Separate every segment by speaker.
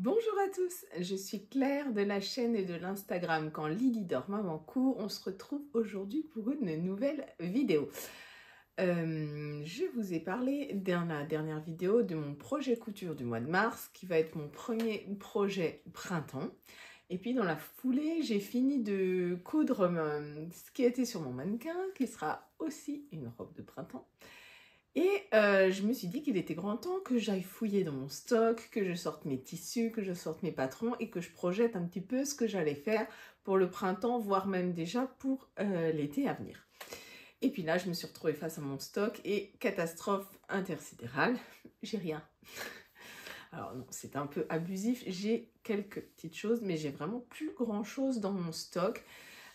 Speaker 1: Bonjour à tous, je suis Claire de la chaîne et de l'Instagram Quand Lily dort, maman court. On se retrouve aujourd'hui pour une nouvelle vidéo. Je vous ai parlé dans la dernière vidéo de mon projet couture du mois de mars qui va être mon premier projet printemps. Et puis dans la foulée, j'ai fini de coudre ce qui était sur mon mannequin qui sera aussi une robe de printemps. Et je me suis dit qu'il était grand temps que j'aille fouiller dans mon stock, que je sorte mes tissus, que je sorte mes patrons et que je projette un petit peu ce que j'allais faire pour le printemps, voire même déjà pour l'été à venir. Et puis là, je me suis retrouvée face à mon stock et catastrophe intersidérale, j'ai rien. Alors non, c'est un peu abusif, j'ai quelques petites choses, mais j'ai vraiment plus grand chose dans mon stock.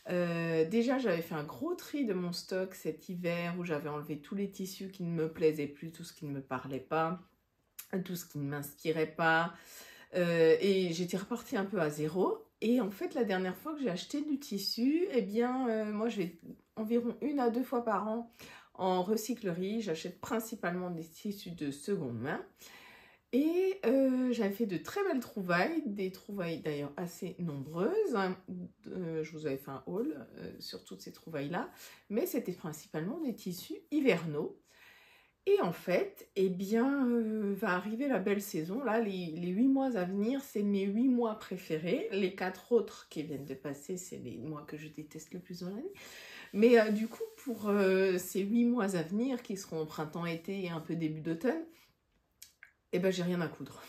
Speaker 1: Déjà, j'avais fait un gros tri de mon stock cet hiver où j'avais enlevé tous les tissus qui ne me plaisaient plus, tout ce qui ne me parlait pas, tout ce qui ne m'inspirait pas. Et j'étais repartie un peu à zéro. Et en fait, la dernière fois que j'ai acheté du tissu, eh bien, moi, je vais environ 1 à 2 fois par an en recyclerie. J'achète principalement des tissus de seconde main. Et j'avais fait de très belles trouvailles, des trouvailles d'ailleurs assez nombreuses. Je vous avais fait un haul sur toutes ces trouvailles-là, mais c'était principalement des tissus hivernaux. Et en fait, eh bien, va arriver la belle saison. Là, les 8 mois à venir, c'est mes 8 mois préférés. Les 4 autres qui viennent de passer, c'est les mois que je déteste le plus dans l'année. Mais du coup, pour ces 8 mois à venir, qui seront printemps-été et un peu début d'automne, eh ben, j'ai rien à coudre.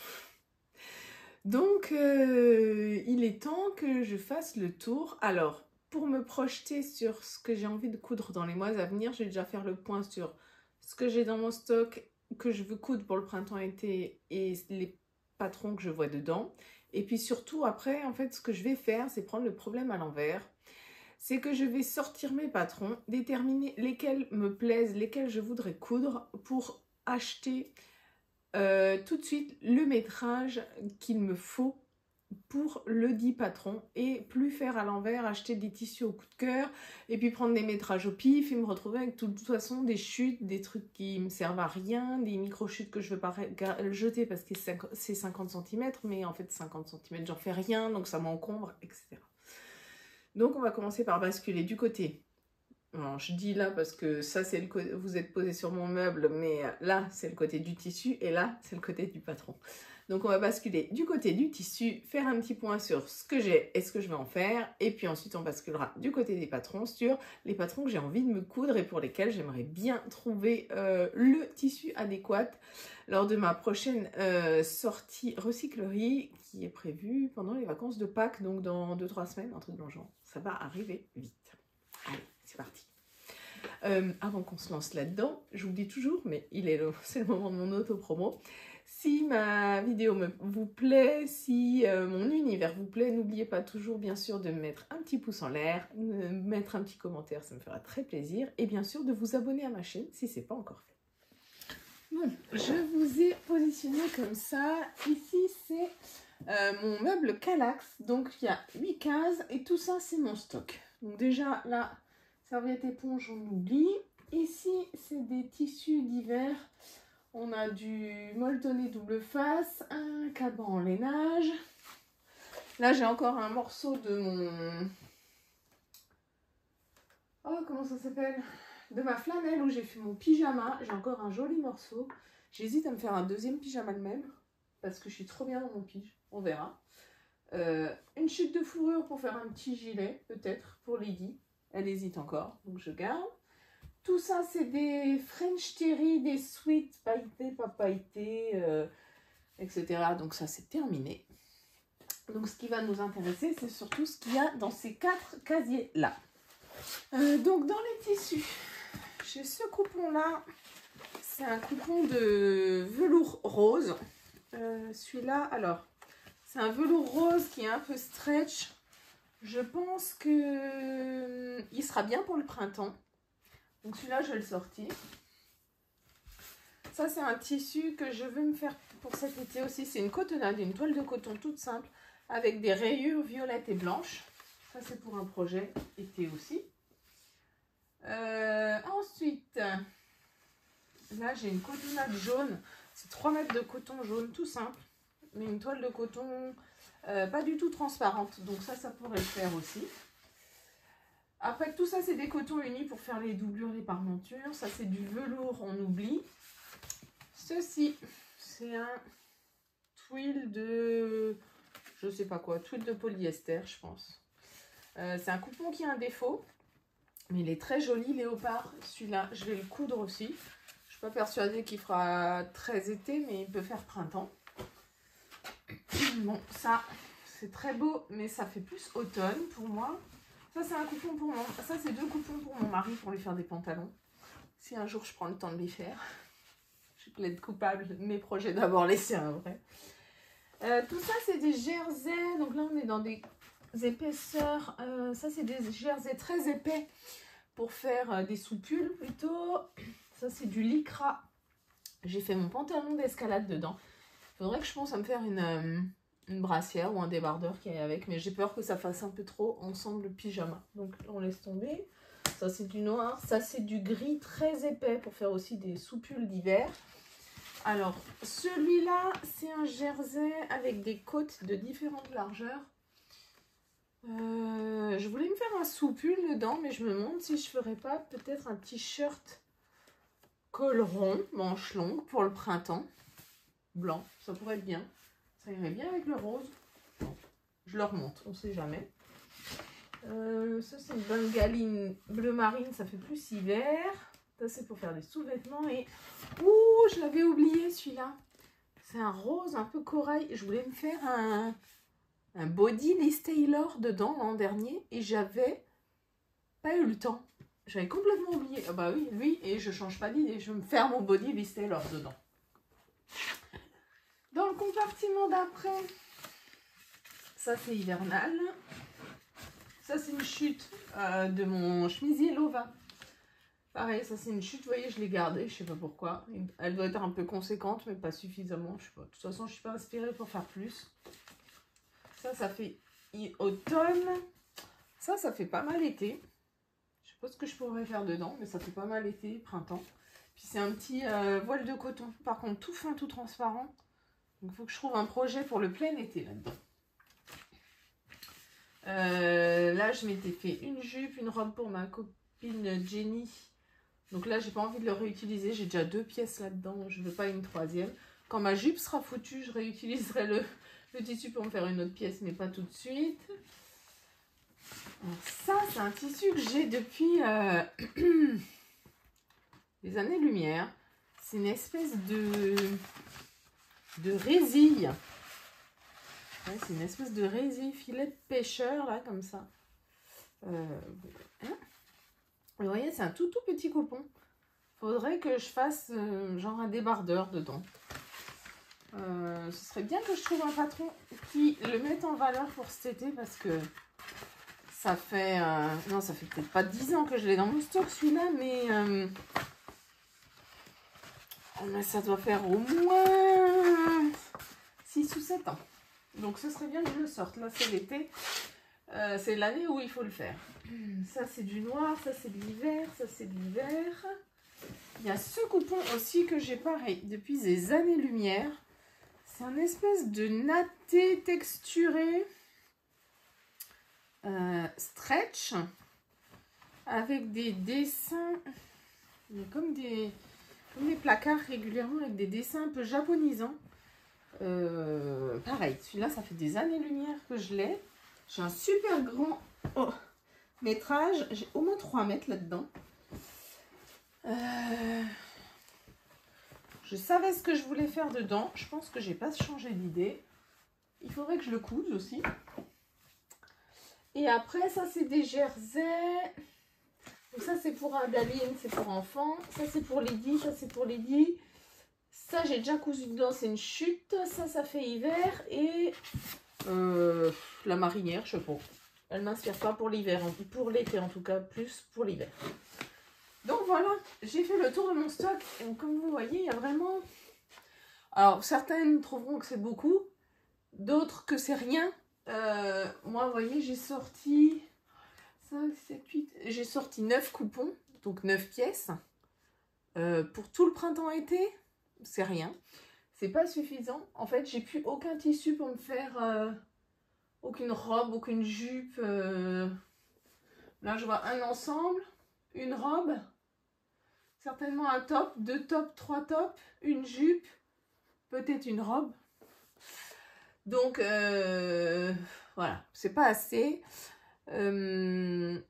Speaker 1: Donc, il est temps que je fasse le tour. Alors, pour me projeter sur ce que j'ai envie de coudre dans les mois à venir, je vais déjà faire le point sur ce que j'ai dans mon stock, que je veux coudre pour le printemps-été et les patrons que je vois dedans. Et puis surtout, après, en fait, ce que je vais faire, c'est prendre le problème à l'envers. C'est que je vais sortir mes patrons, déterminer lesquels me plaisent, lesquels je voudrais coudre pour acheter tout de suite le métrage qu'il me faut pour le dit patron et plus faire à l'envers, acheter des tissus au coup de cœur et puis prendre des métrages au pif et me retrouver avec de toute façon des chutes, des trucs qui me servent à rien, des micro-chutes que je veux pas jeter parce que c'est 50 cm mais en fait 50 cm j'en fais rien donc ça m'encombre, etc. Donc on va commencer par basculer du côté. Alors, je dis là parce que ça c'est le côté, vous êtes posé sur mon meuble, mais là c'est le côté du tissu et là c'est le côté du patron. Donc on va basculer du côté du tissu, faire un petit point sur ce que j'ai et ce que je vais en faire, et puis ensuite on basculera du côté des patrons sur les patrons que j'ai envie de me coudre et pour lesquels j'aimerais bien trouver le tissu adéquat lors de ma prochaine sortie recyclerie qui est prévue pendant les vacances de Pâques, donc dans 2-3 semaines, un truc dans le genre. Ça va arriver vite. Allez, c'est parti. Avant qu'on se lance là-dedans, j'oublie toujours, mais c'est le moment de mon auto-promo. Si ma vidéo vous plaît, si mon univers vous plaît, n'oubliez pas toujours bien sûr de me mettre un petit pouce en l'air, de mettre un petit commentaire, ça me fera très plaisir, et bien sûr de vous abonner à ma chaîne si ce n'est pas encore fait. Bon, je vous ai positionné comme ça. Ici c'est mon meuble Kallax, donc il y a 8 cases et tout ça c'est mon stock. Donc déjà là, serviette éponge on oublie. Ici c'est des tissus d'hiver. On a du molletonné double face, un caban en lainage. Là j'ai encore un morceau de mon... Oh, comment ça s'appelle? De ma flanelle où j'ai fait mon pyjama. J'ai encore un joli morceau. J'hésite à me faire un deuxième pyjama le même parce que je suis trop bien dans mon pyjama. On verra. Une chute de fourrure pour faire un petit gilet, peut-être, pour Lydie. Elle hésite encore, donc je garde. Tout ça, c'est des French Terry, des sweats pailletés, pas pailletés, etc. Donc ça, c'est terminé. Donc ce qui va nous intéresser, c'est surtout ce qu'il y a dans ces 4 casiers-là. Donc dans les tissus, j'ai ce coupon-là. C'est un coupon de velours rose. Celui-là, alors... C'est un velours rose qui est un peu stretch. Je pense que il sera bien pour le printemps. Donc celui-là, je vais le sortir. Ça, c'est un tissu que je veux me faire pour cet été aussi. C'est une cotonnade, une toile de coton toute simple avec des rayures violettes et blanches. Ça, c'est pour un projet été aussi. Ensuite, là, j'ai une cotonnade jaune. C'est 3 mètres de coton jaune tout simple. mais une toile de coton pas du tout transparente. Donc ça pourrait le faire aussi. Après, tout ça, c'est des cotons unis pour faire les doublures, les parmentures. Ça, c'est du velours, on oublie. Ceci, c'est un twill de... je sais pas quoi, twill de polyester, je pense. C'est un coupon qui a un défaut, mais il est très joli, léopard. Celui-là, je vais le coudre aussi. Je suis pas persuadée qu'il fera très été, mais il peut faire printemps. Bon, ça, c'est très beau, mais ça fait plus automne pour moi. Ça, c'est un coupon pour mon... ça, c'est 2 coupons pour mon mari pour lui faire des pantalons. Si un jour je prends le temps de les faire. Je plaide coupable de mes projets d'avoir laissé un vrai. Tout ça, c'est des jerseys. Donc là, on est dans des épaisseurs. Ça, c'est des jerseys très épais pour faire des soupules plutôt. Ça, c'est du lycra. J'ai fait mon pantalon d'escalade dedans. Il faudrait que je pense à me faire une brassière ou un débardeur qui est avec. Mais j'ai peur que ça fasse un peu trop ensemble pyjama. Donc, on laisse tomber. Ça, c'est du noir. Ça, c'est du gris très épais pour faire aussi des soupules d'hiver. Alors, celui-là, c'est un jersey avec des côtes de différentes largeurs. Je voulais me faire un soupule dedans, mais je me demande si je ferais pas peut-être un t-shirt col rond, manche longue pour le printemps. Blanc, ça pourrait être bien. Ça irait bien avec le rose. Bon, je le remonte, on sait jamais. Ça, c'est une bengaline bleu marine, ça fait plus hiver. Ça, c'est pour faire des sous-vêtements. Et ouh, je l'avais oublié celui-là. C'est un rose un peu corail. Je voulais me faire un body Liz Taylor dedans l'an dernier. Et j'avais pas eu le temps. J'avais complètement oublié. Ah bah oui, lui, et je change pas d'idée. Je vais me faire mon body Liz Taylor dedans. Dans le compartiment d'après, ça c'est hivernal. Ça c'est une chute de mon chemisier Lova. Pareil, ça c'est une chute, vous voyez, je l'ai gardée, je sais pas pourquoi. Elle doit être un peu conséquente, mais pas suffisamment, je sais pas. De toute façon, je suis pas inspirée pour faire plus. Ça fait automne. Ça fait pas mal été. Je sais pas ce que je pourrais faire dedans, mais ça fait pas mal été, printemps. Puis c'est un petit voile de coton, par contre tout fin, tout transparent. Donc il faut que je trouve un projet pour le plein été là-dedans. Là, je m'étais fait une jupe, une robe pour ma copine Jenny. Donc là, j'ai pas envie de le réutiliser. J'ai déjà 2 pièces là-dedans. Je veux pas une 3e. Quand ma jupe sera foutue, je réutiliserai le tissu pour me faire une autre pièce, mais pas tout de suite. Alors ça, c'est un tissu que j'ai depuis des années-lumière. C'est une espèce de résille. Ouais, c'est une espèce de résille filet de pêcheur, là, comme ça. Vous voyez, c'est un tout petit coupon. Faudrait que je fasse genre un débardeur dedans. Ce serait bien que je trouve un patron qui le mette en valeur pour cet été parce que ça fait... non, ça fait peut-être pas 10 ans que je l'ai dans mon stock celui-là, mais ça doit faire au moins 6 ou 7 ans. Donc ce serait bien que je le sorte. Là, c'est l'été. C'est l'année où il faut le faire. Ça, c'est du noir. Ça, c'est de l'hiver. Ça, c'est de l'hiver. Il y a ce coupon aussi que j'ai pareil depuis des années-lumière. C'est un espèce de natté texturé stretch avec des dessins. Il y a comme des placards régulièrement avec des dessins un peu japonisants. Pareil, celui-là, ça fait des années-lumière que je l'ai. J'ai un super grand métrage. J'ai au moins 3 mètres là-dedans. Je savais ce que je voulais faire dedans. Je pense que j'ai pas changé d'idée. Il faudrait que je le couse aussi. Et après, ça, c'est des jerseys. Donc ça, c'est pour Adaline, c'est pour enfants. Ça, c'est pour Lydie. Ça, c'est pour Lydie. Ça, j'ai déjà cousu dedans, c'est une chute. Ça fait hiver. Et la marinière, je sais pas. Elle m'inspire pas pour l'hiver. Pour l'été, en tout cas, plus pour l'hiver. Donc voilà, j'ai fait le tour de mon stock. Et comme vous voyez, il y a vraiment... Alors, certaines trouveront que c'est beaucoup. D'autres que c'est rien. Moi, vous voyez, j'ai sorti 5, 7, 8... J'ai sorti 9 coupons. Donc 9 pièces. Pour tout le printemps-été. C'est rien. c'est pas suffisant. En fait, j'ai plus aucun tissu pour me faire aucune robe, aucune jupe. Là, je vois un ensemble, une robe, certainement un top, 2 tops, 3 tops, une jupe, peut-être une robe. Donc, voilà, c'est pas assez. Il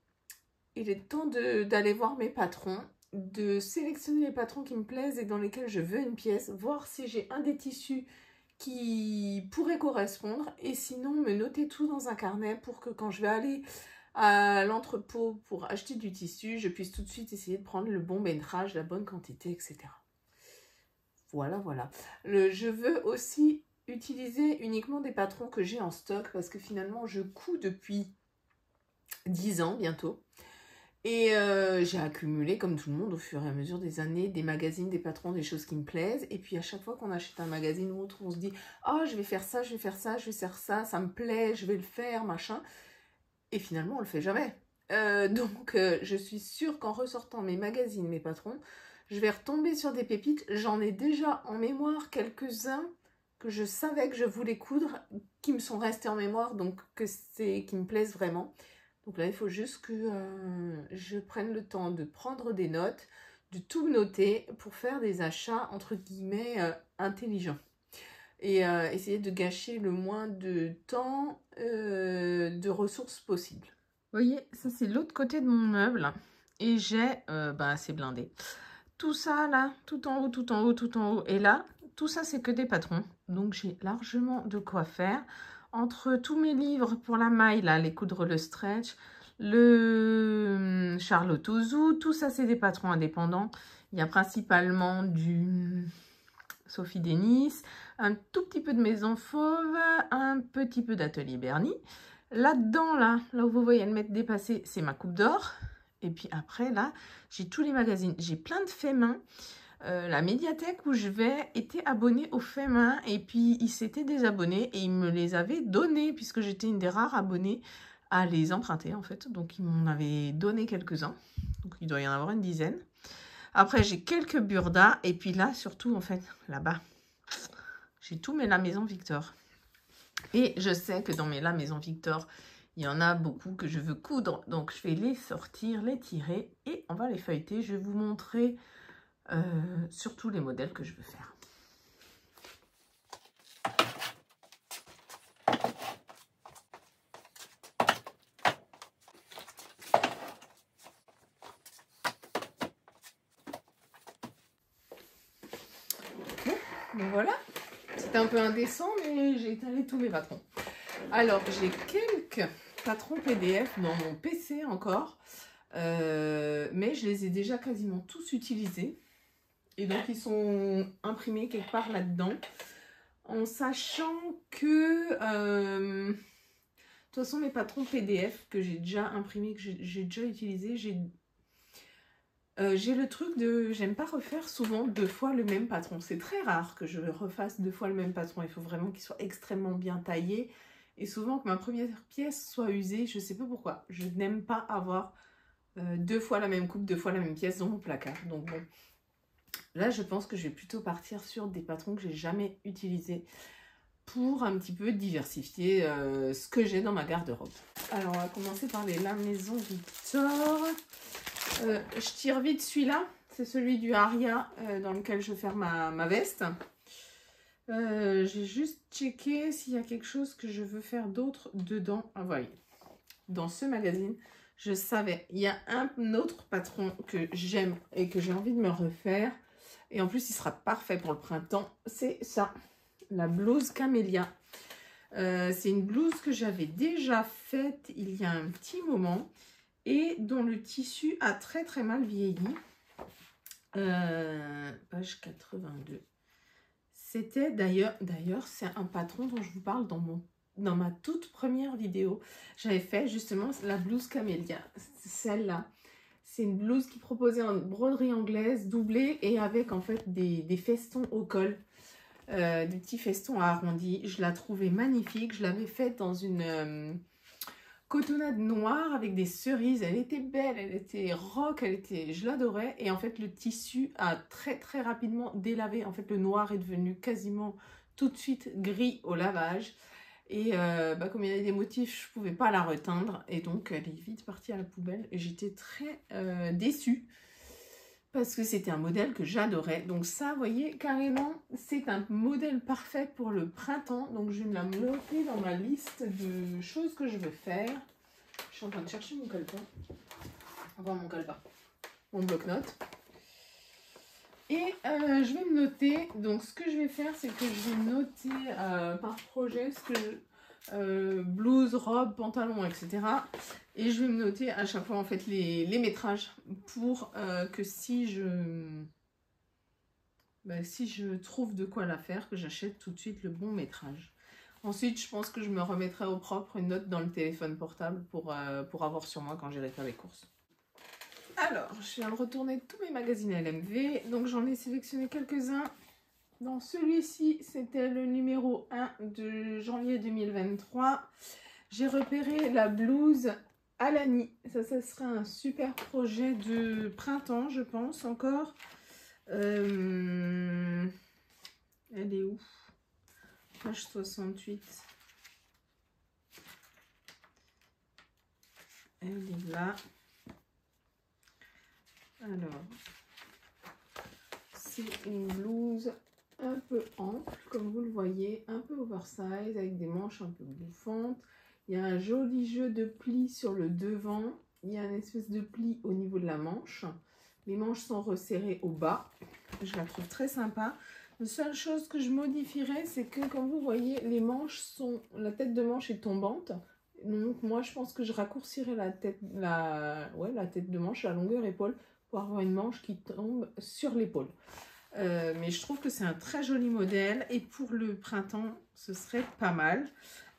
Speaker 1: est temps d'aller voir mes patrons, de sélectionner les patrons qui me plaisent et dans lesquels je veux une pièce, voir si j'ai un des tissus qui pourrait correspondre et sinon me noter tout dans un carnet pour que quand je vais aller à l'entrepôt pour acheter du tissu, je puisse tout de suite essayer de prendre le bon métrage, la bonne quantité, etc. Voilà, voilà. Je veux aussi utiliser uniquement des patrons que j'ai en stock parce que finalement, je couds depuis 10 ans bientôt. Et j'ai accumulé, comme tout le monde, au fur et à mesure des années, des magazines, des patrons, des choses qui me plaisent. Et puis à chaque fois qu'on achète un magazine ou autre, on se dit « Ah, je vais faire ça, je vais faire ça, je vais faire ça, ça me plaît, je vais le faire, machin. » Et finalement, on le fait jamais. Donc, je suis sûre qu'en ressortant mes magazines, mes patrons, je vais retomber sur des pépites. J'en ai déjà en mémoire quelques-uns que je savais que je voulais coudre, qui me sont restés en mémoire, donc qui me plaisent vraiment. Donc là, il faut juste que je prenne le temps de prendre des notes, de tout noter pour faire des achats, entre guillemets, intelligents. Et essayer de gâcher le moins de temps, de ressources possibles. Vous voyez, ça c'est l'autre côté de mon meuble. Et j'ai, c'est blindé. Tout ça là, tout en haut, tout en haut, tout en haut. Et là, tout ça c'est que des patrons. Donc j'ai largement de quoi faire. Entre tous mes livres pour la maille, là, les coudre le stretch, le Charlotte Ouzou, tout ça c'est des patrons indépendants. Il y a principalement du Sophie Denis, un tout petit peu de Maison Fauve, un petit peu d'Atelier Bernie. Là-dedans, là où vous voyez le mètre dépassé, c'est ma coupe d'or. Et puis après, là, j'ai tous les magazines. J'ai plein de faits main. La médiathèque où je vais était abonnée aux faits main. Et puis, ils s'étaient désabonnés et ils me les avaient donnés puisque j'étais une des rares abonnées à les emprunter, en fait. Donc, ils m'en avaient donné quelques-uns. Donc, il doit y en avoir une dizaine. Après, j'ai quelques burdas. Et puis là, surtout, en fait, là-bas, j'ai tout mes La Maison Victor. Et je sais que dans mes La Maison Victor, il y en a beaucoup que je veux coudre. Donc, je vais les sortir, les tirer et on va les feuilleter. Je vais vous montrer surtout les modèles que je veux faire. Bon, voilà. C'était un peu indécent, mais j'ai étalé tous mes patrons. Alors, j'ai quelques patrons PDF dans mon PC encore. Mais je les ai déjà quasiment tous utilisés. Et donc, ils sont imprimés quelque part là-dedans. En sachant que, de toute façon, mes patrons PDF que j'ai déjà imprimés, que j'ai déjà utilisés, j'ai le truc de... J'aime pas refaire souvent 2 fois le même patron. C'est très rare que je refasse 2 fois le même patron. Il faut vraiment qu'il soit extrêmement bien taillé. Et souvent que ma première pièce soit usée. Je sais pas pourquoi. Je n'aime pas avoir 2 fois la même coupe, 2 fois la même pièce dans mon placard. Donc bon... Là, je pense que je vais plutôt partir sur des patrons que j'ai jamais utilisés pour un petit peu diversifier ce que j'ai dans ma garde-robe. Alors, on va commencer par les La Maison Victor. Je tire vite celui-là. C'est celui du Aria dans lequel je vais faire ma veste. J'ai juste checké s'il y a quelque chose que je veux faire d'autre dedans. Ah, voyez. Dans ce magazine, je savais. Il y a un autre patron que j'aime et que j'ai envie de me refaire. Et en plus, il sera parfait pour le printemps. C'est ça, la blouse Camélia. C'est une blouse que j'avais déjà faite il y a un petit moment et dont le tissu a très très mal vieilli. Page 82. C'était d'ailleurs, c'est un patron dont je vous parle dans ma toute première vidéo. J'avais fait justement la blouse Camélia, celle-là. C'est une blouse qui proposait en broderie anglaise, doublée et avec en fait des festons au col. Des petits festons arrondis. Je la trouvais magnifique. Je l'avais faite dans une cotonnade noire avec des cerises. Elle était belle, elle était rock, je l'adorais. Et en fait, le tissu a très rapidement délavé. En fait, le noir est devenu quasiment tout de suite gris au lavage. Et comme il y avait des motifs, je ne pouvais pas la reteindre. Et donc, elle est vite partie à la poubelle. Et j'étais très déçue. Parce que c'était un modèle que j'adorais. Donc ça, vous voyez, carrément, c'est un modèle parfait pour le printemps. Donc je vais me la noter dans ma liste de choses que je veux faire. Je suis en train de chercher mon calepin. Enfin, mon calepin. Mon bloc-notes. Et je vais me noter. Donc ce que je vais faire, c'est que je vais noter par projet ce que blouse, robe, pantalon, etc. Et je vais me noter à chaque fois en fait les métrages pour que si je trouve de quoi la faire, que j'achète tout de suite le bon métrage. Ensuite, je pense que je me remettrai au propre une note dans le téléphone portable pour avoir sur moi quand j'irai faire les courses. Alors, je viens de retourner tous mes magazines LMV. Donc j'en ai sélectionné quelques-uns. Dans celui-ci, c'était le numéro 1 de janvier 2023. J'ai repéré la blouse Alani. Ça serait un super projet de printemps, je pense, encore. Elle est où? Page 68. Elle est là. Alors, c'est une blouse un peu ample, comme vous le voyez, un peu oversize, avec des manches un peu bouffantes. Il y a un joli jeu de plis sur le devant. Il y a une espèce de pli au niveau de la manche. Les manches sont resserrées au bas. Je la trouve très sympa. La seule chose que je modifierais, c'est que, comme vous voyez, les manches sont... La tête de manche est tombante. Donc, moi, je pense que je raccourcirais la tête de manche, la longueur épaule, pour avoir une manche qui tombe sur l'épaule. Mais je trouve que c'est un très joli modèle et pour le printemps ce serait pas mal.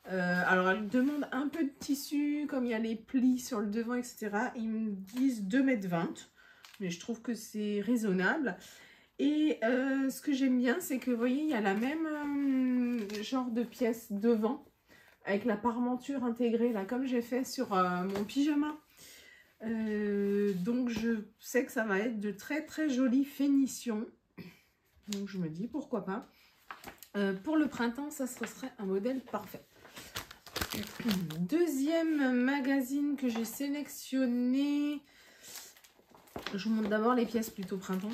Speaker 1: Alors elle demande un peu de tissu, comme il y a les plis sur le devant, etc. Ils me disent 2,20 m, mais je trouve que c'est raisonnable. Et ce que j'aime bien, c'est que vous voyez, il y a la même genre de pièce devant avec la parmenture intégrée là, comme j'ai fait sur mon pyjama. Donc je sais que ça va être de très jolies finitions. Donc je me dis pourquoi pas. Pour le printemps, ça serait un modèle parfait. Deuxième magazine que j'ai sélectionné. Je vous montre d'abord les pièces plutôt printemps.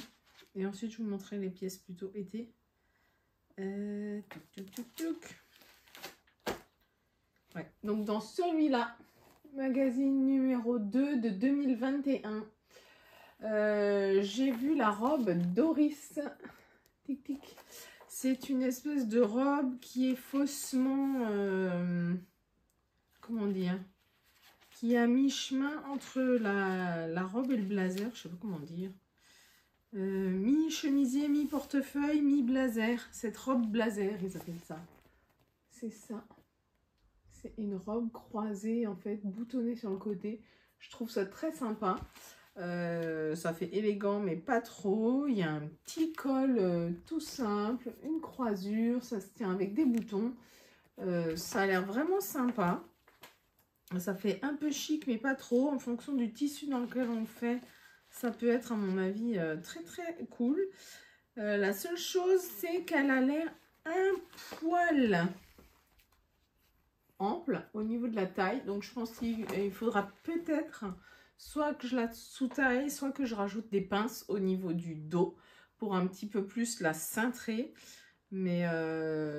Speaker 1: Et ensuite je vous montrerai les pièces plutôt été. Ouais. Donc dans celui-là, magazine numéro 2 de 2021. J'ai vu la robe Doris. Tic tic. C'est une espèce de robe qui est faussement, comment dire, qui est à mi-chemin entre la robe et le blazer, je sais pas comment dire. Mi-chemisier, mi-portefeuille, mi-blazer. Cette robe blazer, ils appellent ça. C'est ça. C'est une robe croisée, en fait, boutonnée sur le côté. Je trouve ça très sympa. Ça fait élégant, mais pas trop. Il y a un petit col tout simple, une croisure. Ça se tient avec des boutons. Ça a l'air vraiment sympa. Ça fait un peu chic, mais pas trop. En fonction du tissu dans lequel on le fait, ça peut être, à mon avis, très cool. La seule chose, c'est qu'elle a l'air un poil ample au niveau de la taille. Donc je pense qu'il faudra peut-être soit que je la sous-taille, soit que je rajoute des pinces au niveau du dos pour un petit peu plus la cintrer. Mais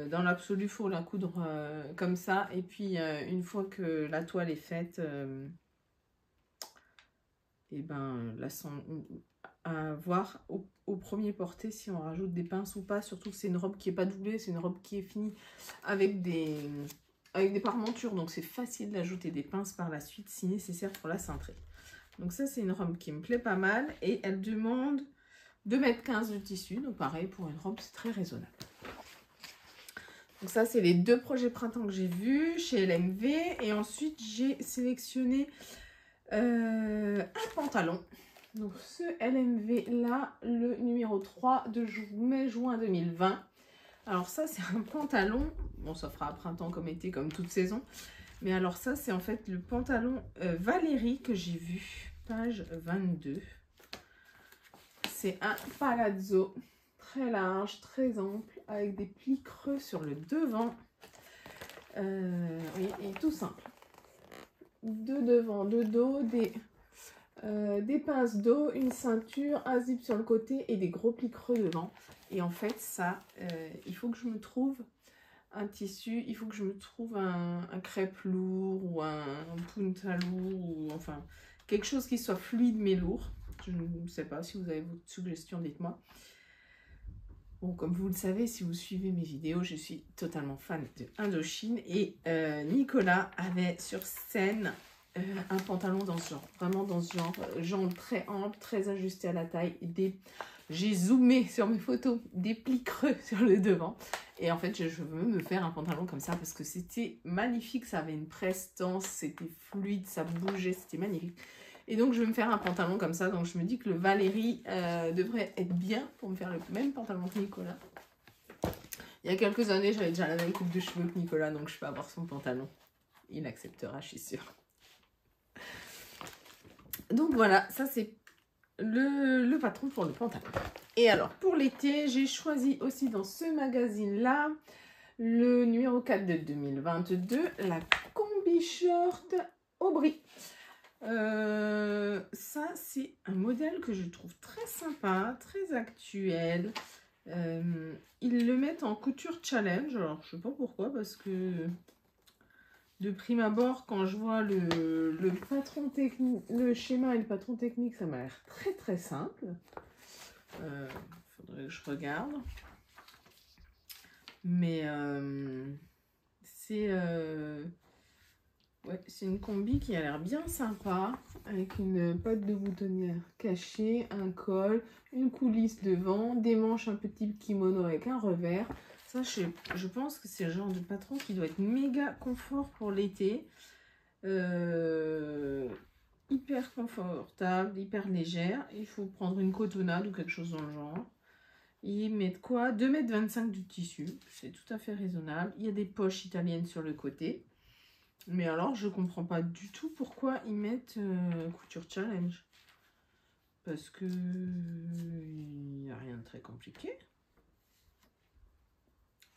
Speaker 1: dans l'absolu, il faut la coudre comme ça. Et puis une fois que la toile est faite, et ben à voir au premier porté si on rajoute des pinces ou pas. Surtout que c'est une robe qui n'est pas doublée, c'est une robe qui est finie avec des parmentures. Donc c'est facile d'ajouter des pinces par la suite si nécessaire pour la cintrer. Donc ça, c'est une robe qui me plaît pas mal. Et elle demande 2,15 m de tissu. Donc pareil, pour une robe, c'est très raisonnable. Donc ça, c'est les deux projets printemps que j'ai vus chez LMV. Et ensuite, j'ai sélectionné un pantalon. Donc ce LMV là, le numéro 3 de mai-juin 2020. Alors ça, c'est un pantalon. Bon, ça fera printemps comme été, comme toute saison. Mais alors ça, c'est en fait le pantalon Valérie que j'ai vu, page 22. C'est un palazzo très large, très ample, avec des plis creux sur le devant. Oui, et tout simple. Deux devant, deux dos, des pinces dos, une ceinture, un zip sur le côté et des gros plis creux devant. Et en fait, ça, il faut que je me trouve un tissu, il faut que je me trouve un crêpe lourd ou un punta lourd, ou enfin quelque chose qui soit fluide mais lourd. Je ne sais pas si vous avez votre suggestion, dites-moi. Bon, comme vous le savez, si vous suivez mes vidéos, je suis totalement fan de Indochine. Et Nicolas avait sur scène un pantalon dans ce genre. Vraiment dans ce genre. Jambes très amples, très ajustées à la taille. J'ai zoomé sur mes photos, des plis creux sur le devant. Et en fait, je veux me faire un pantalon comme ça parce que c'était magnifique. Ça avait une prestance, c'était fluide, ça bougeait, c'était magnifique. Et donc, je vais me faire un pantalon comme ça. Donc, je me dis que le Valérie devrait être bien pour me faire le même pantalon que Nicolas. Il y a quelques années, j'avais déjà la même coupe de cheveux que Nicolas. Donc, je peux avoir son pantalon. Il acceptera, je suis sûre. Donc, voilà. Ça, c'est le patron pour le pantalon. Et alors, pour l'été, j'ai choisi aussi dans ce magazine-là, le numéro 4 de 2022, la combi short Aubry. Ça, c'est un modèle que je trouve très sympa, très actuel. Ils le mettent en couture challenge. Alors, je sais pas pourquoi, parce que de prime abord, quand je vois le patron technique, le schéma et le patron technique, ça m'a l'air très très simple. Faudrait que je regarde. Mais ouais, c'est une combi qui a l'air bien sympa, avec une patte de boutonnière cachée, un col, une coulisse devant, des manches un petit kimono avec un revers. Ça, je pense que c'est le genre de patron qui doit être méga confort pour l'été. Hyper confortable, hyper légère. Il faut prendre une cotonnade ou quelque chose dans le genre. Ils mettent quoi? 2,25 m de tissu, c'est tout à fait raisonnable. Il y a des poches italiennes sur le côté. Mais alors, je comprends pas du tout pourquoi ils mettent couture challenge. Parce que il n'y a rien de très compliqué.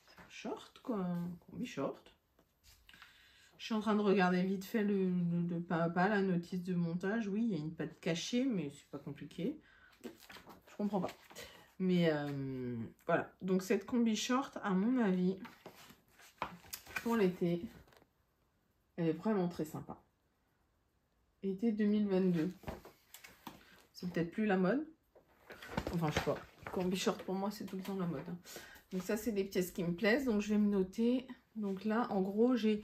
Speaker 1: C'est un short, quoi. Un combi short. Je suis en train de regarder vite fait le pas à pas, la notice de montage. Oui, il y a une patte cachée, mais c'est pas compliqué. Je comprends pas. Mais voilà. Donc, cette combi short, à mon avis, pour l'été, elle est vraiment très sympa. Été 2022. C'est peut-être plus la mode. Enfin, je sais pas. Combi short, pour moi, c'est tout le temps la mode. Hein. Donc, ça, c'est des pièces qui me plaisent. Donc, je vais me noter. Donc là, en gros, j'ai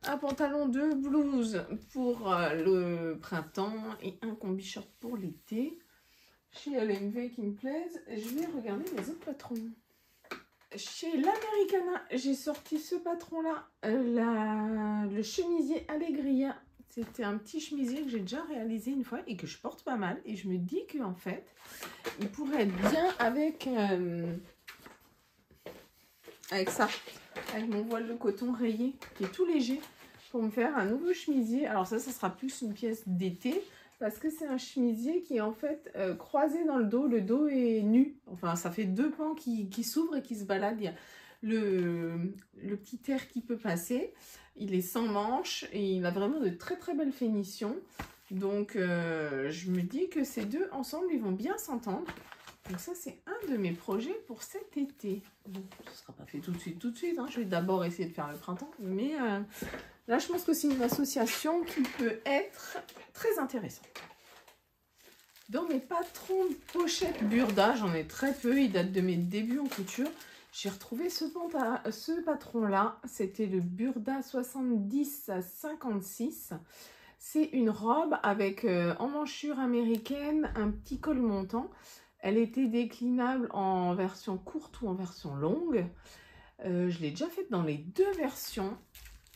Speaker 1: un pantalon de blouse pour le printemps et un combi short pour l'été. Chez LMV qui me plaisent. Je vais regarder les autres patrons. Chez l'Americana, j'ai sorti ce patron-là, le chemisier Allegria. C'était un petit chemisier que j'ai déjà réalisé une fois et que je porte pas mal. Et je me dis qu'en fait, il pourrait être bien avec ça, avec mon voile de coton rayé qui est tout léger pour me faire un nouveau chemisier. Alors ça sera plus une pièce d'été. Parce que c'est un chemisier qui est en fait croisé dans le dos est nu. Enfin, ça fait deux pans qui s'ouvrent et qui se baladent. Il y a le petit air qui peut passer. Il est sans manches et il a vraiment de très très belles finitions. Donc, je me dis que ces deux ensemble, ils vont bien s'entendre. Donc ça, c'est un de mes projets pour cet été. Bon, ce ne sera pas fait tout de suite. Hein. Je vais d'abord essayer de faire le printemps. Mais là, je pense que c'est une association qui peut être très intéressante. Dans mes patrons de pochette Burda, j'en ai très peu. Ils datent de mes débuts en couture. J'ai retrouvé ce patron-là. C'était le Burda 70 à 56. C'est une robe avec emmanchure américaine, un petit col montant. Elle était déclinable en version courte ou en version longue. Je l'ai déjà faite dans les deux versions.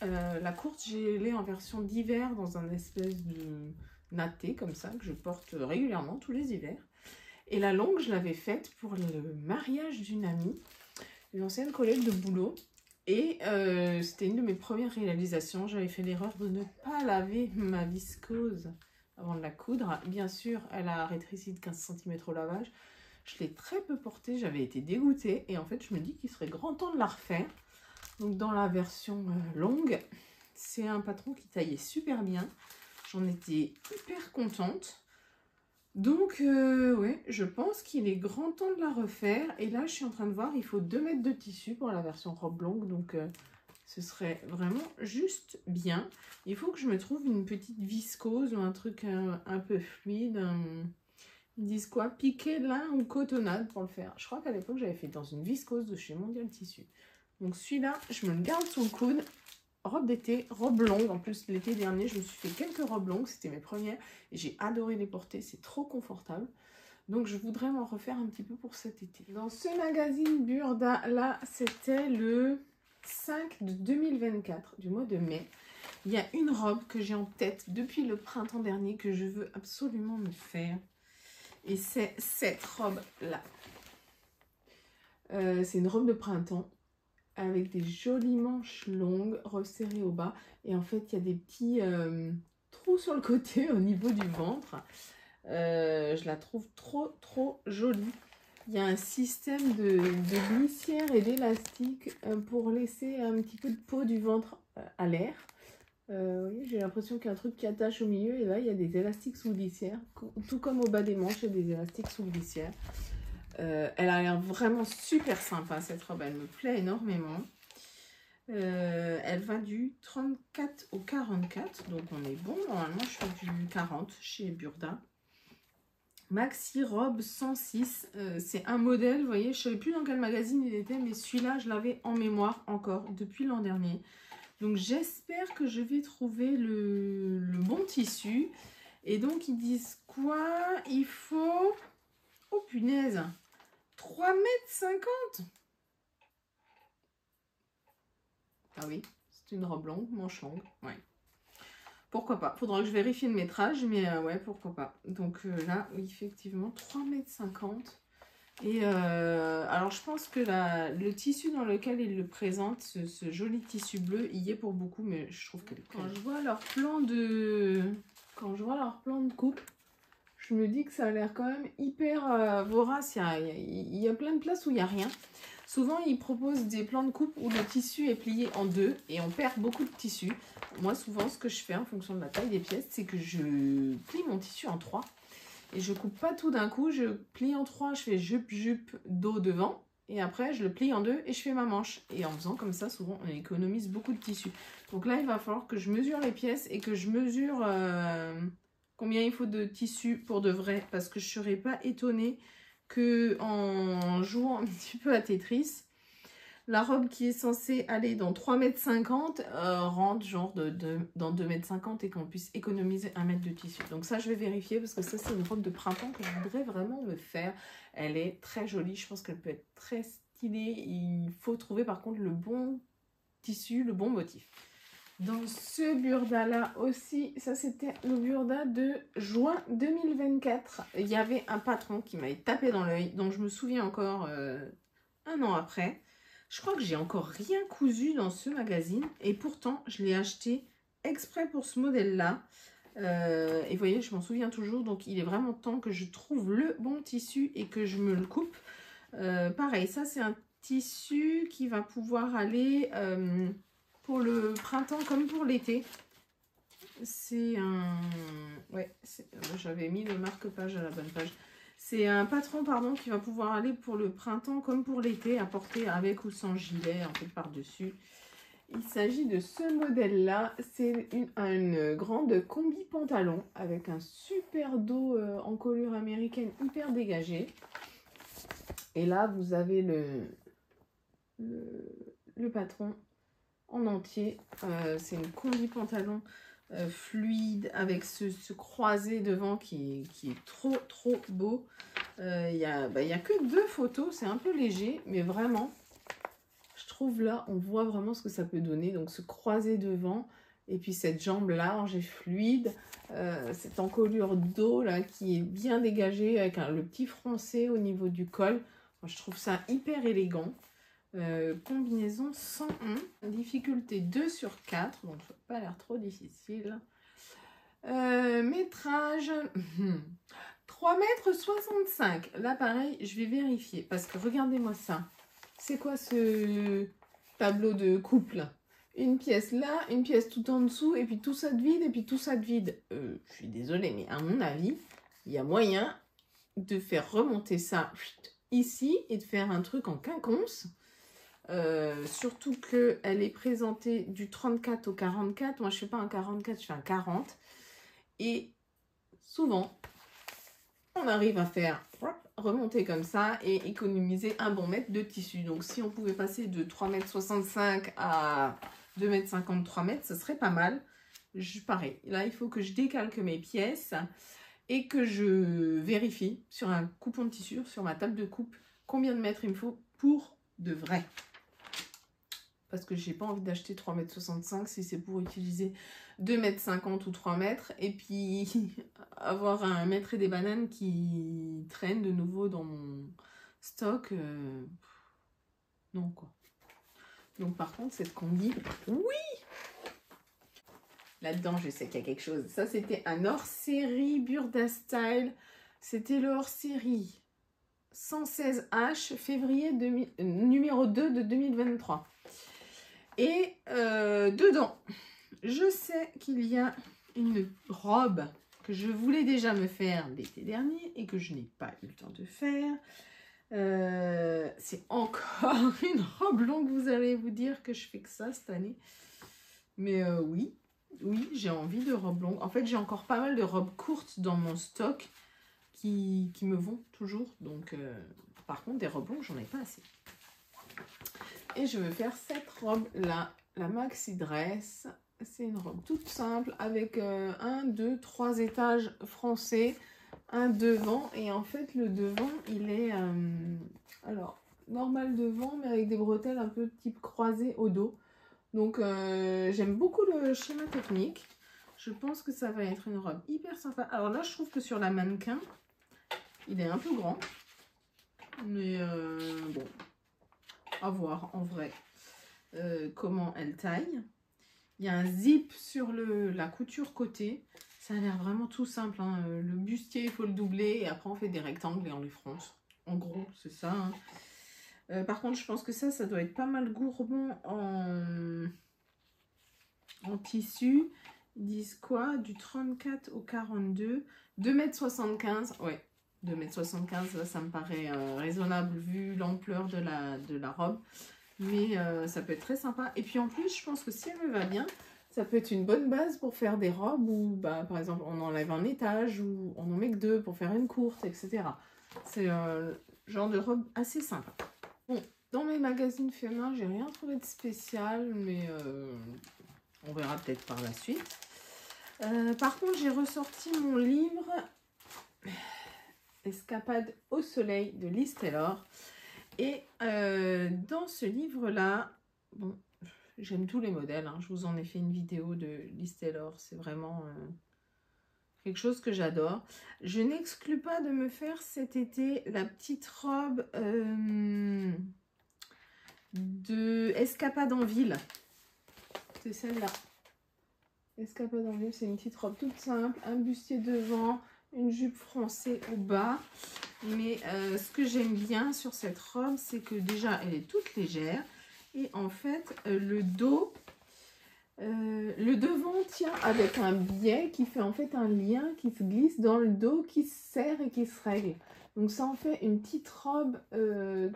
Speaker 1: La courte, je l'ai en version d'hiver dans un espèce de natté comme ça, que je porte régulièrement tous les hivers. Et la longue, je l'avais faite pour le mariage d'une amie, une ancienne collègue de boulot. Et c'était une de mes premières réalisations. J'avais fait l'erreur de ne pas laver ma viscose avant de la coudre. Bien sûr, elle a rétréci de 15 cm au lavage. Je l'ai très peu portée, j'avais été dégoûtée. Et en fait, je me dis qu'il serait grand temps de la refaire. Donc dans la version longue, c'est un patron qui taillait super bien. J'en étais hyper contente. Donc, ouais, je pense qu'il est grand temps de la refaire. Et là, je suis en train de voir, il faut 2 mètres de tissu pour la version robe longue. Donc, ce serait vraiment juste bien. Il faut que je me trouve une petite viscose ou un truc un peu fluide. Ils disent quoi? Piqué lin ou cotonnade pour le faire. Je crois qu'à l'époque, j'avais fait dans une viscose de chez Mondial Tissu. Donc, celui-là, je me le garde sous le coude. Robe d'été, robe longue. En plus, l'été dernier, je me suis fait quelques robes longues. C'était mes premières. Et j'ai adoré les porter. C'est trop confortable. Donc, je voudrais m'en refaire un petit peu pour cet été. Dans ce magazine Burda, là, c'était le 5 de 2024, du mois de mai. Il y a une robe que j'ai en tête depuis le printemps dernier que je veux absolument me faire. Et c'est cette robe-là. C'est une robe de printemps, avec des jolies manches longues resserrées au bas. Et en fait, il y a des petits trous sur le côté au niveau du ventre. Je la trouve trop jolie. Il y a un système de glissière et d'élastique pour laisser un petit peu de peau du ventre à l'air. Oui, j'ai l'impression qu'il y a un truc qui attache au milieu. Et là, il y a des élastiques sous glissière. Tout comme au bas des manches, il y a des élastiques sous glissière. Elle a l'air vraiment super sympa cette robe, elle me plaît énormément. Elle va du 34 au 44, donc on est bon. Normalement, je fais du 40 chez Burda. Maxi robe 106, c'est un modèle, vous voyez, je ne savais plus dans quel magazine il était, mais celui-là, je l'avais en mémoire encore depuis l'an dernier. Donc, j'espère que je vais trouver le bon tissu. Et donc, ils disent quoi? Il faut... Oh, punaise! 3,50 m. Ah oui, c'est une robe longue, manche longue. Ouais. Pourquoi pas? Faudra que je vérifie le métrage, mais ouais, pourquoi pas. Donc là, oui, effectivement, 3,50 m. Et alors, je pense que le tissu dans lequel il le présente, ce joli tissu bleu, il y est pour beaucoup, mais je trouve que quand je vois leur plan de coupe, je me dis que ça a l'air quand même hyper vorace. Il y a plein de places où il n'y a rien. Souvent, ils proposent des plans de coupe où le tissu est plié en deux et on perd beaucoup de tissu. Moi, souvent, ce que je fais en fonction de la taille des pièces, c'est que je plie mon tissu en trois. Et je coupe pas tout d'un coup, je plie en trois, je fais jupe, dos devant. Et après, je le plie en deux et je fais ma manche. Et en faisant comme ça, souvent, on économise beaucoup de tissu. Donc là, il va falloir que je mesure les pièces et que je mesure... combien il faut de tissu pour de vrai, parce que je ne serais pas étonnée qu'en jouant un petit peu à Tetris, la robe qui est censée aller dans 3,50 m rentre genre dans 2,50 m et qu'on puisse économiser 1 mètre de tissu. Donc ça, je vais vérifier parce que ça, c'est une robe de printemps que je voudrais vraiment me faire. Elle est très jolie, je pense qu'elle peut être très stylée. Il faut trouver par contre le bon tissu, le bon motif. Dans ce Burda là aussi, ça c'était le Burda de juin 2024. Il y avait un patron qui m'avait tapé dans l'œil, dont je me souviens encore un an après. Je crois que j'ai encore rien cousu dans ce magazine et pourtant je l'ai acheté exprès pour ce modèle là. Et vous voyez, je m'en souviens toujours, donc il est vraiment temps que je trouve le bon tissu et que je me le coupe. Pareil, ça c'est un tissu qui va pouvoir aller... pour le printemps comme pour l'été. C'est un... Ouais, j'avais mis le marque-page à la bonne page. C'est un patron, pardon, qui va pouvoir aller pour le printemps comme pour l'été, à porter avec ou sans gilet, en fait, par-dessus. Il s'agit de ce modèle-là. C'est une grande combi pantalon avec un super dos en colure américaine hyper dégagé. Et là, vous avez le patron en entier. C'est une combi pantalon fluide avec ce croisé devant qui est trop beau. Il y a que 2 photos, c'est un peu léger, mais vraiment, je trouve là, on voit vraiment ce que ça peut donner. Donc ce croisé devant, et puis cette jambe large et fluide, cette encolure dos là qui est bien dégagée avec le petit froncé au niveau du col. Moi, je trouve ça hyper élégant. Combinaison 101, difficulté 2 sur 4, donc ça n'a pas l'air trop difficile. Métrage 3,65 m. Là pareil, je vais vérifier parce que regardez-moi ça. C'est quoi ce tableau de couple? Une pièce là, une pièce tout en dessous, et puis tout ça de vide, et puis tout ça de vide. Je suis désolée, mais à mon avis, il y a moyen de faire remonter ça ici et de faire un truc en quinconce. Surtout qu'elle est présentée du 34 au 44. Moi, je ne fais pas un 44, je fais un 40. Et souvent, on arrive à faire remonter comme ça et économiser un bon mètre de tissu. Donc, si on pouvait passer de 3,65 m à 2,50 m, 3 m, ce serait pas mal. Pareil, là, il faut que je décalque mes pièces et que je vérifie sur un coupon de tissu, sur ma table de coupe, combien de mètres il me faut pour de vrai. Parce que j'ai pas envie d'acheter 3,65 m si c'est pour utiliser 2,50 m ou 3 m. Et puis avoir un mètre et des bananes qui traînent de nouveau dans mon stock. Non quoi. Donc par contre cette combi, oui. Là-dedans je sais qu'il y a quelque chose. Ça c'était un hors-série Burda Style. C'était le hors-série 116H février numéro 2 de 2023. Et dedans, je sais qu'il y a une robe que je voulais déjà me faire l'été dernier et que je n'ai pas eu le temps de faire. C'est encore une robe longue, vous allez vous dire que je fais que ça cette année. Mais oui, j'ai envie de robes longues. En fait, j'ai encore pas mal de robes courtes dans mon stock qui me vont toujours. Donc, par contre, des robes longues, j'en ai pas assez. Et je veux faire cette robe-là, la maxi dress. C'est une robe toute simple avec 1, 2, 3 étages français, un devant. Et en fait, le devant, il est alors normal devant, mais avec des bretelles un peu type croisé au dos. Donc, j'aime beaucoup le schéma technique. Je pense que ça va être une robe hyper sympa. Alors là, je trouve que sur la mannequin, il est un peu grand. Mais bon, à voir en vrai comment elle taille. Il y a un zip sur la couture côté. Ça a l'air vraiment tout simple. Hein. Le bustier, il faut le doubler et après on fait des rectangles et on les fronce. En gros, c'est ça. Hein. Par contre, je pense que ça doit être pas mal gourmand en tissu. Ils disent quoi? Du 34 au 42. 2,75 m. Ouais, 2,75 m, là, ça me paraît raisonnable vu l'ampleur de la robe. Mais ça peut être très sympa. Et puis en plus, je pense que si elle me va bien, ça peut être une bonne base pour faire des robes où, bah, par exemple, on enlève un étage ou on en met que 2 pour faire une courte, etc. C'est genre de robe assez sympa. Bon, dans mes magazines féminins, j'ai rien trouvé de spécial, mais on verra peut-être par la suite. Par contre, j'ai ressorti mon livre Escapade au soleil de Liz Taylor. Et dans ce livre-là, bon, j'aime tous les modèles. Hein, je vous en ai fait une vidéo de Liz Taylor. C'est vraiment quelque chose que j'adore. Je n'exclus pas de me faire cet été la petite robe de Escapade en ville. C'est celle-là. Escapade en ville, c'est une petite robe toute simple. Un bustier devant, une jupe froncée au bas. Mais ce que j'aime bien sur cette robe, c'est que déjà, elle est toute légère. Et en fait, le dos, le devant tient avec un biais qui fait en fait un lien qui se glisse dans le dos, qui se serre et qui se règle. Donc ça en fait une petite robe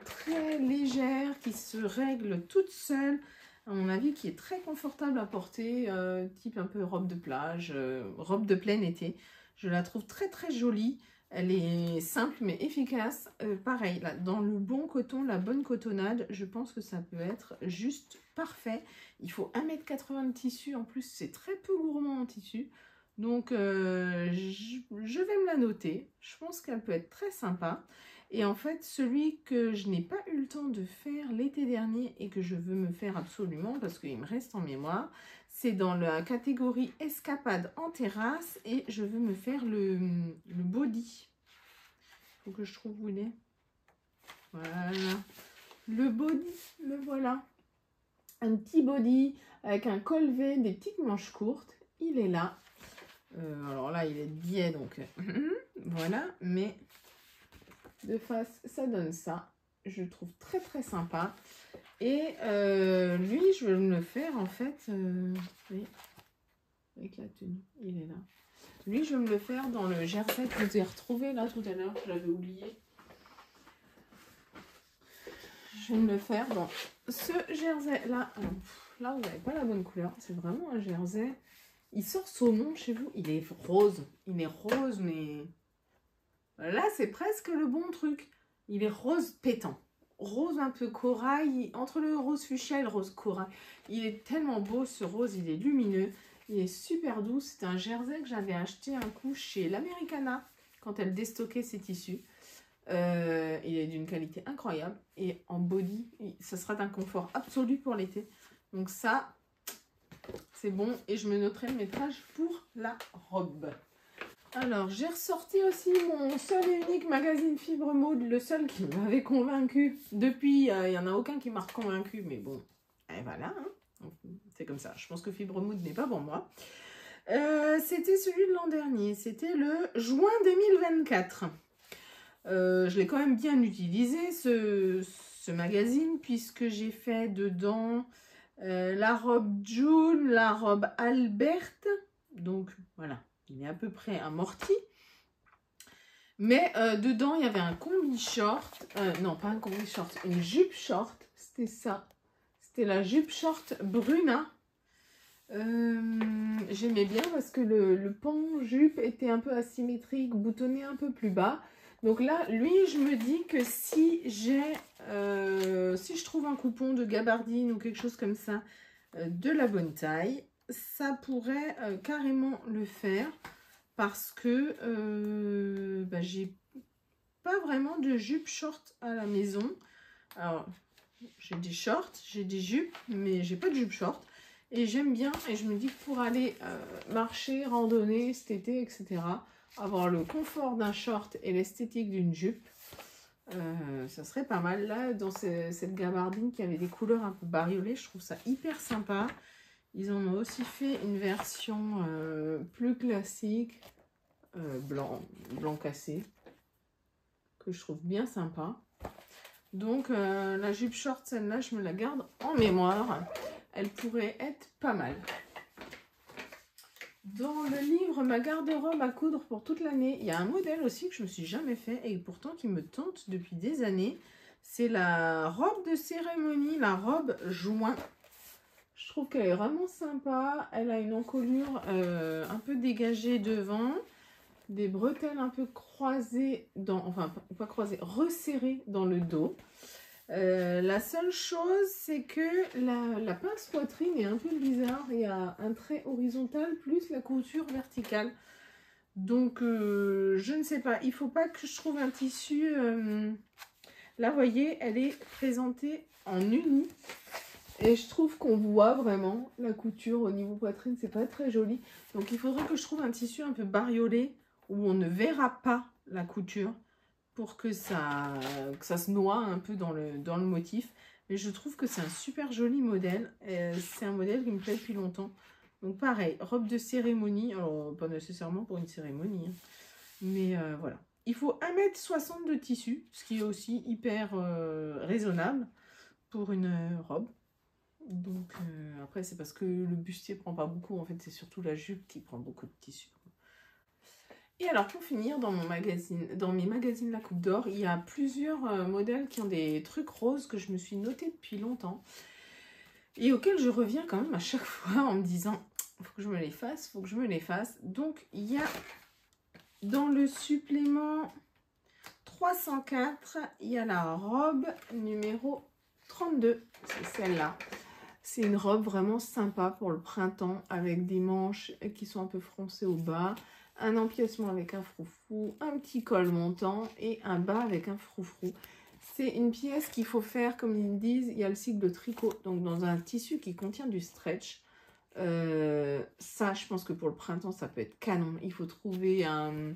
Speaker 1: très légère qui se règle toute seule. À mon avis, qui est très confortable à porter, type un peu robe de plage, robe de plein été. Je la trouve très très jolie. Elle est simple mais efficace. Pareil, là, dans le bon coton, la bonne cotonnade, je pense que ça peut être juste parfait. Il faut 1,80 m de tissu. En plus, c'est très peu gourmand en tissu. Donc, je vais me la noter. Je pense qu'elle peut être très sympa. Et en fait, celui que je n'ai pas eu le temps de faire l'été dernier et que je veux me faire absolument parce qu'il me reste en mémoire, c'est dans la catégorie escapade en terrasse et je veux me faire le body. Il faut que je trouve où il est. Voilà. Le body, le voilà. Un petit body avec un col V, des petites manches courtes. Il est là. Alors là, il est biais, donc voilà. Mais de face, ça donne ça. Je le trouve très très sympa. Et lui, je vais me le faire en fait. Oui, avec la tenue, il est là. Lui, je vais me le faire dans le jersey que je vous ai retrouvé là tout à l'heure. Je l'avais oublié. Je vais me le faire dans ce jersey là. Alors, là, vous n'avez pas la bonne couleur. C'est vraiment un jersey. Il sort saumon chez vous. Il est rose. Il est rose, mais là, c'est presque le bon truc. Il est rose pétant. Rose un peu corail. Entre le rose fuchsia et le rose corail. Il est tellement beau ce rose. Il est lumineux. Il est super doux. C'est un jersey que j'avais acheté un coup chez l'Americana quand elle déstockait ses tissus. Il est d'une qualité incroyable. Et en body, ça sera d'un confort absolu pour l'été. Donc ça, c'est bon. Et je me noterai le métrage pour la robe. Alors, j'ai ressorti aussi mon seul et unique magazine Fibre Mode. Le seul qui m'avait convaincu. Depuis, il n'y en a aucun qui m'a convaincu. Mais bon, et voilà. Hein. C'est comme ça. Je pense que Fibre Mode n'est pas pour moi. C'était celui de l'an dernier. C'était le juin 2024. Je l'ai quand même bien utilisé, ce magazine, puisque j'ai fait dedans la robe June, la robe Albert. Donc, voilà, il est à peu près amorti. Mais dedans, il y avait un combi short. Non, pas un combi short, une jupe short. C'était ça. C'était la jupe short Bruna. J'aimais bien parce que le pan jupe était un peu asymétrique, boutonné un peu plus bas. Donc là, lui, je me dis que si je trouve un coupon de gabardine ou quelque chose comme ça, de la bonne taille, ça pourrait carrément le faire parce que j'ai pas vraiment de jupe short à la maison. Alors, j'ai des shorts, j'ai des jupes, mais j'ai pas de jupe short. Et j'aime bien, et je me dis que pour aller marcher, randonner cet été, etc., avoir le confort d'un short et l'esthétique d'une jupe, ça serait pas mal. Là, dans cette gabardine qui avait des couleurs un peu bariolées, je trouve ça hyper sympa. Ils en ont aussi fait une version plus classique, blanc cassé, que je trouve bien sympa. Donc, la jupe short, celle-là, je me la garde en mémoire. Elle pourrait être pas mal. Dans le livre Ma garde-robe à coudre pour toute l'année, il y a un modèle aussi que je ne me suis jamais fait et pourtant qui me tente depuis des années. C'est la robe de cérémonie, la robe joint. Je trouve qu'elle est vraiment sympa. Elle a une encolure un peu dégagée devant, des bretelles un peu croisées, enfin pas croisées, resserrées dans le dos. La seule chose, c'est que la pince poitrine est un peu bizarre. Il y a un trait horizontal plus la couture verticale. Donc, je ne sais pas. Il ne faut pas que je trouve un tissu... Là, vous voyez, elle est présentée en uni. Et je trouve qu'on voit vraiment la couture au niveau poitrine. C'est pas très joli. Donc, il faudrait que je trouve un tissu un peu bariolé où on ne verra pas la couture, pour que ça se noie un peu dans le motif. Mais je trouve que c'est un super joli modèle. C'est un modèle qui me plaît depuis longtemps. Donc pareil, robe de cérémonie. Alors pas nécessairement pour une cérémonie, hein. Mais voilà. Il faut 1,60 m de tissu, ce qui est aussi hyper raisonnable pour une robe. Donc après c'est parce que le bustier prend pas beaucoup. En fait c'est surtout la jupe qui prend beaucoup de tissu. Et alors pour finir, dans mes magazines La Coupe d'Or, il y a plusieurs modèles qui ont des trucs roses que je me suis notée depuis longtemps et auxquels je reviens quand même à chaque fois en me disant il faut que je me les fasse, faut que je me les fasse. Donc il y a dans le supplément 304, il y a la robe numéro 32, c'est celle-là. C'est une robe vraiment sympa pour le printemps avec des manches qui sont un peu froncées au bas. Un empiècement avec un froufrou, un petit col montant et un bas avec un froufrou. C'est une pièce qu'il faut faire, comme ils disent, il y a le cycle de tricot, donc dans un tissu qui contient du stretch. Ça, je pense que pour le printemps, ça peut être canon. Il faut trouver un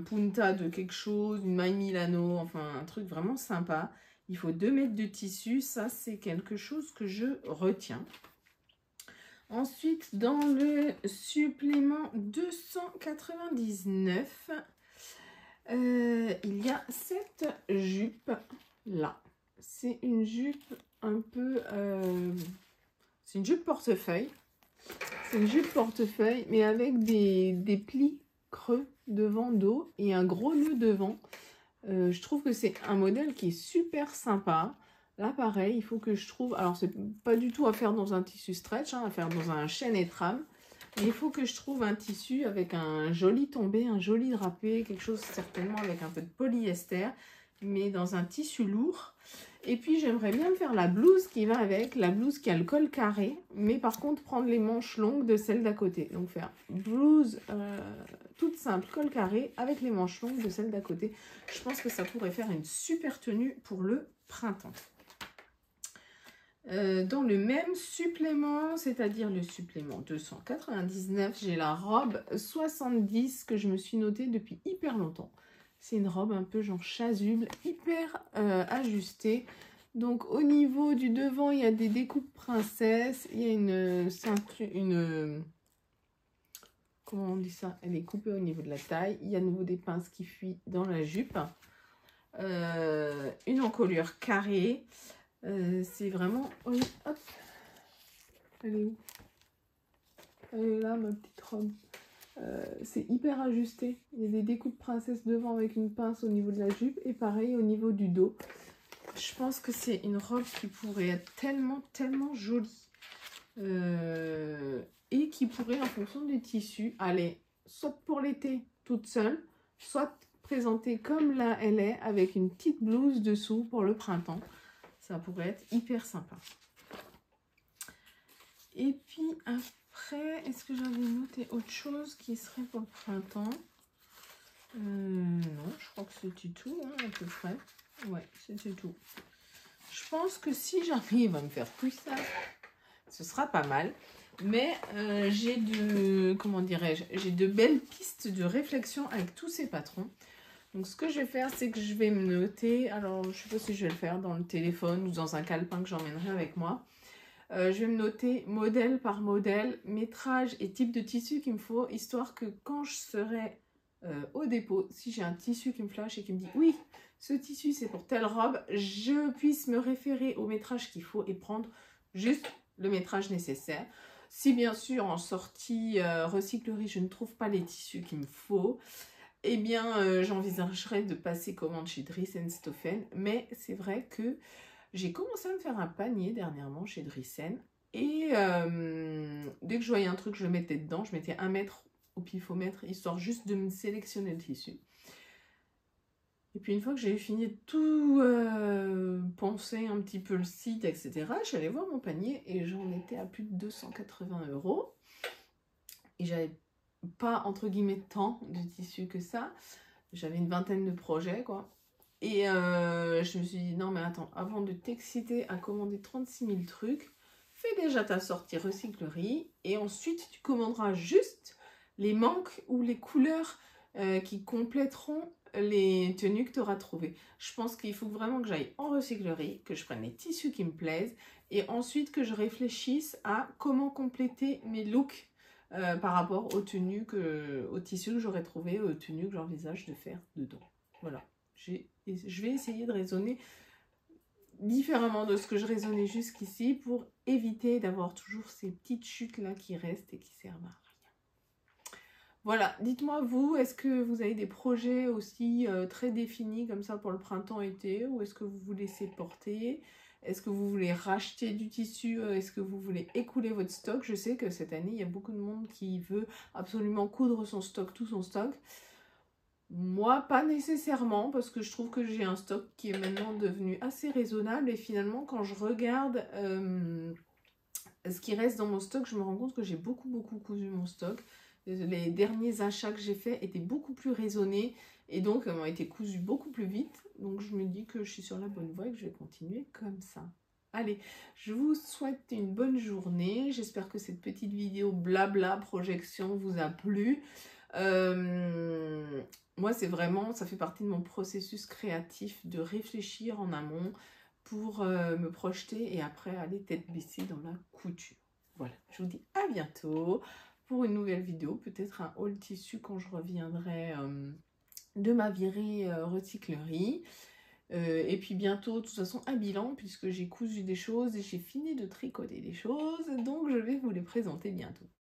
Speaker 1: punta de quelque chose, une maille Milano, enfin un truc vraiment sympa. Il faut 2 mètres de tissu, ça c'est quelque chose que je retiens. Ensuite, dans le supplément 299, il y a cette jupe là. C'est une jupe un peu... c'est une jupe portefeuille. C'est une jupe portefeuille, mais avec des plis creux devant dos et un gros nœud devant. Je trouve que c'est un modèle qui est super sympa. Là, pareil, il faut que je trouve... Alors, c'est pas du tout à faire dans un tissu stretch, hein, à faire dans un chêne et trame. Mais il faut que je trouve un tissu avec un joli tombé, un joli drapé, quelque chose certainement avec un peu de polyester, mais dans un tissu lourd. Et puis, j'aimerais bien me faire la blouse qui va avec, la blouse qui a le col carré, mais par contre, prendre les manches longues de celle d'à côté. Donc, faire blouse toute simple, col carré, avec les manches longues de celle d'à côté. Je pense que ça pourrait faire une super tenue pour le printemps. Dans le même supplément, c'est-à-dire le supplément 299, j'ai la robe 70 que je me suis notée depuis hyper longtemps. C'est une robe un peu genre chasuble, hyper ajustée. Donc au niveau du devant, il y a des découpes princesse, il y a une ceinture, comment on dit ça? Elle est coupée au niveau de la taille. Il y a à nouveau des pinces qui fuient dans la jupe. Une encolure carrée. C'est vraiment... Oui, hop. Elle est où? Elle est là, ma petite robe. C'est hyper ajusté. Il y a des découpes princesse devant avec une pince au niveau de la jupe. Et pareil au niveau du dos. Je pense que c'est une robe qui pourrait être tellement, tellement jolie. Et qui pourrait, en fonction du tissu, aller soit pour l'été toute seule, soit présentée comme là elle est, avec une petite blouse dessous pour le printemps. Ça pourrait être hyper sympa. Et puis après, est-ce que j'avais noté autre chose qui serait pour le printemps? Non, je crois que c'était tout, hein, à peu près. Ouais, c'était tout. Je pense que si j'arrive à me faire tout ça, ce sera pas mal. Mais j'ai comment dirais-je, j'ai de belles pistes de réflexion avec tous ces patrons. Donc, ce que je vais faire, c'est que je vais me noter, alors je ne sais pas si je vais le faire dans le téléphone ou dans un calepin que j'emmènerai avec moi. Je vais me noter modèle par modèle, métrage et type de tissu qu'il me faut, histoire que quand je serai au dépôt, si j'ai un tissu qui me flash et qui me dit « Oui, ce tissu c'est pour telle robe », je puisse me référer au métrage qu'il faut et prendre juste le métrage nécessaire. Si bien sûr, en sortie recyclerie, je ne trouve pas les tissus qu'il me faut, eh bien, j'envisagerais de passer commande chez Driessen Stoffeln. Mais c'est vrai que j'ai commencé à me faire un panier dernièrement chez Driessen. Et dès que je voyais un truc, je le mettais dedans. Je mettais 1 mètre au pifomètre, histoire juste de me sélectionner le tissu. Et puis une fois que j'ai fini de tout penser un petit peu le site, etc., je suis allée voir mon panier et j'en étais à plus de 280 €. Et j'avais pas entre guillemets tant de tissu que ça. J'avais une vingtaine de projets quoi. Et je me suis dit non mais attends, avant de t'exciter à commander 36 000 trucs, fais déjà ta sortie recyclerie et ensuite tu commanderas juste les manques ou les couleurs qui compléteront les tenues que tu auras trouvées. Je pense qu'il faut vraiment que j'aille en recyclerie, que je prenne les tissus qui me plaisent et ensuite que je réfléchisse à comment compléter mes looks par rapport aux tenues aux tissus que j'aurais trouvé, aux tenues que j'envisage de faire dedans. Voilà, je vais essayer de raisonner différemment de ce que je raisonnais jusqu'ici pour éviter d'avoir toujours ces petites chutes là qui restent et qui servent à rien. Voilà, dites-moi vous, est-ce que vous avez des projets aussi très définis comme ça pour le printemps-été ou est-ce que vous vous laissez porter ? Est-ce que vous voulez racheter du tissu? Est-ce que vous voulez écouler votre stock? Je sais que cette année, il y a beaucoup de monde qui veut absolument coudre son stock, tout son stock. Moi, pas nécessairement, parce que je trouve que j'ai un stock qui est maintenant devenu assez raisonnable. Et finalement, quand je regarde ce qui reste dans mon stock, je me rends compte que j'ai beaucoup cousu mon stock. Les derniers achats que j'ai faits étaient beaucoup plus raisonnés et donc ont été cousus beaucoup plus vite. Donc je me dis que je suis sur la bonne voie et que je vais continuer comme ça. Allez, je vous souhaite une bonne journée. J'espère que cette petite vidéo blabla projection vous a plu. Moi, c'est vraiment, ça fait partie de mon processus créatif de réfléchir en amont, pour me projeter et après aller tête baissée dans la couture. Voilà, je vous dis à bientôt pour une nouvelle vidéo, peut-être un haul tissu quand je reviendrai de ma virée recyclerie. Et puis bientôt, de toute façon, un bilan, puisque j'ai cousu des choses et j'ai fini de tricoter des choses, donc je vais vous les présenter bientôt.